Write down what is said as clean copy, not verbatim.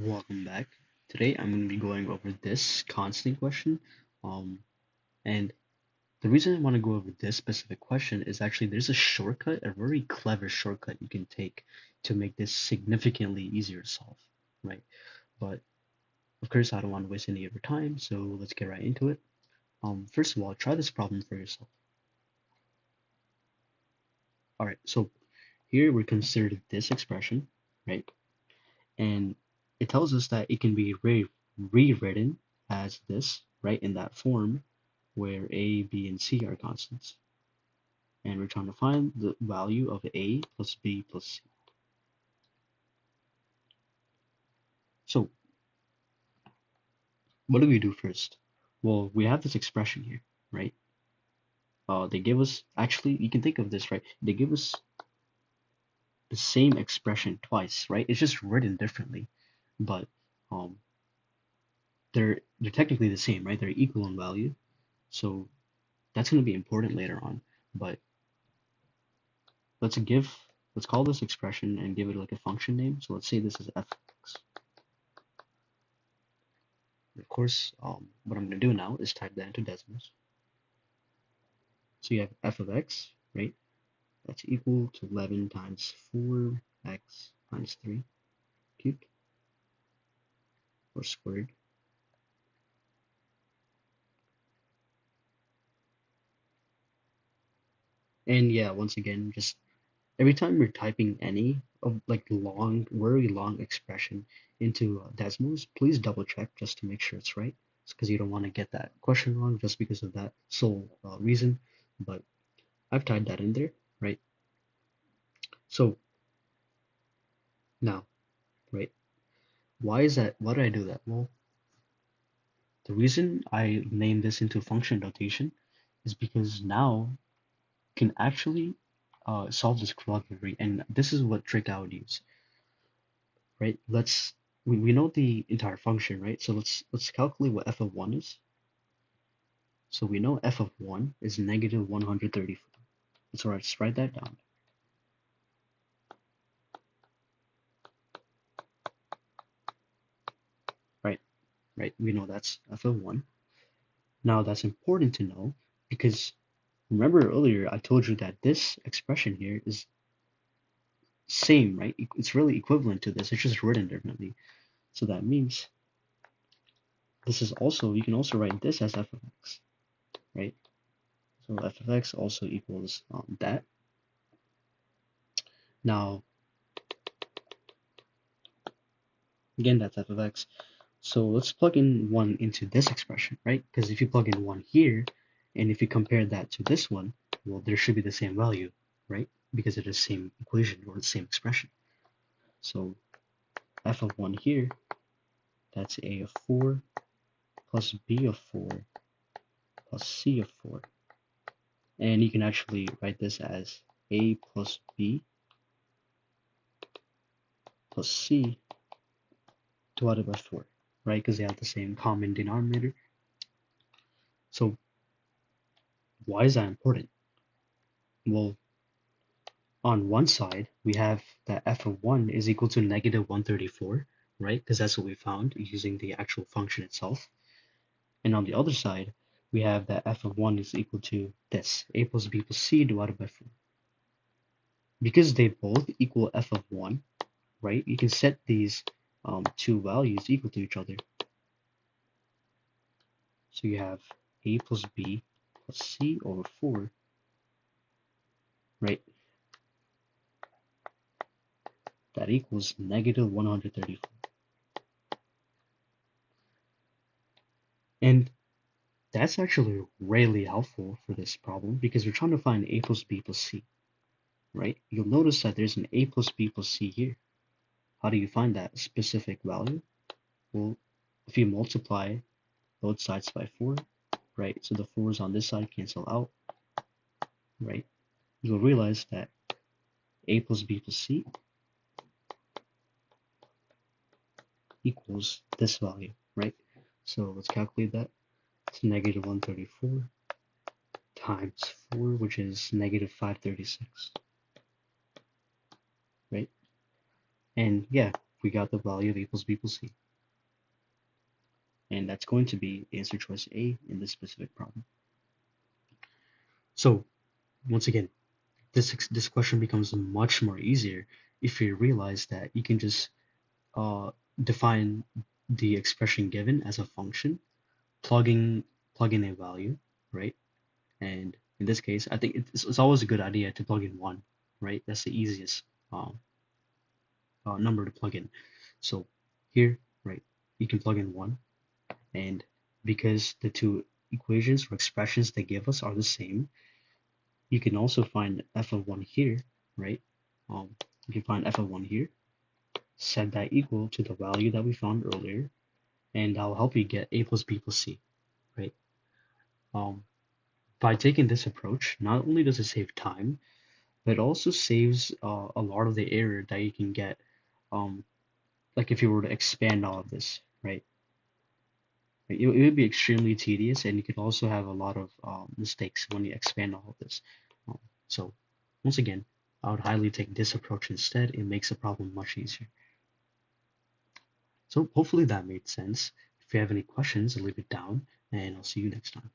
Welcome back. Today I'm going to be going over this constant question. Um, and the reason I want to go over this specific question is actually there's a shortcut, a very clever shortcut you can take to make this significantly easier to solve, right? But of course, I don't want to waste any of your time, so let's get right into it. First of all, try this problem for yourself. All right, so here we considered this expression, right? And it tells us that it can be rewritten as this, right, in that form where a, b, and c are constants. And we're trying to find the value of a plus b plus c. So what do we do first? Well, we have this expression here, right? They give us, actually, you can think of this, right? They give us the same expression twice, right? It's just written differently, but um, they're technically the same, right? They're equal in value, so that's going to be important later on. But let's give let's call this expression and give it like a function name. So let's say this is f(x). Of course, what I'm going to do now is type that into decimals. So you have f of x, right? That's equal to 11 times 4x minus 3 cubed or squared. And yeah, once again, just every time you're typing any of like long, very long expression into decimals, please double check just to make sure it's right. It's because you don't want to get that question wrong just because of that sole reason. But I've tied that in there, right? So now, right, why is that? Why did I do that? Well, the reason I named this into function notation is because now can actually solve this quadratic, and this is what trick I would use, right? We know the entire function, right? So let's calculate what f of 1 is. So we know f of 1 is negative 134. So let's write that down. Right, right. We know that's f of 1. Now that's important to know because remember earlier I told you that this expression here is same, right? It's really equivalent to this. It's just written differently. So that means this is also, you can also write this as f of x, right? So f of x also equals that. Now, again, that's f of x. So let's plug in 1 into this expression, right? Because if you plug in 1 here, and if you compare that to this one, well, there should be the same value, right? Because it is the same equation or the same expression. So f of 1 here, that's a of 4 plus b of 4 plus c of 4. And you can actually write this as a plus b plus c divided by 4, right? Because they have the same common denominator. So why is that important? Well, on one side, we have that f of 1 is equal to negative 134, right? Because that's what we found using the actual function itself. And on the other side, we have that f of 1 is equal to this, a plus b plus c divided by 4. Because they both equal f of 1, right? You can set these two values equal to each other. So you have a plus b plus c over 4, right? That equals negative 134. And that's actually really helpful for this problem because we're trying to find a plus b plus c, right? You'll notice that there's an a plus b plus c here. How do you find that specific value? Well, if you multiply both sides by 4, right? So the 4's on this side cancel out, right? You'll realize that a plus b plus c equals this value, right? So let's calculate that. It's negative 134 times 4, which is negative 536, right? And yeah, we got the value of a plus b plus c. And that's going to be answer choice A in this specific problem. So once again, this question becomes much more easier if you realize that you can just uh, define the expression given as a function, plugging plug in a value, right? And in this case, I think it's always a good idea to plug in one, right? That's the easiest um, number to plug in. So here, right, you can plug in one, and because the two equations or expressions they give us are the same, you can also find f of 1 here, right? Um, you can find f of 1 here, set that equal to the value that we found earlier, and that'll help you get a plus b plus c, right? Um, by taking this approach, not only does it save time, but it also saves a lot of the error that you can get, um, like if you were to expand all of this, right? It would be extremely tedious, and you could also have a lot of mistakes when you expand all of this. Um, so, once again, I would highly take this approach instead. It makes the problem much easier. So, hopefully that made sense. If you have any questions, leave it down, and I'll see you next time.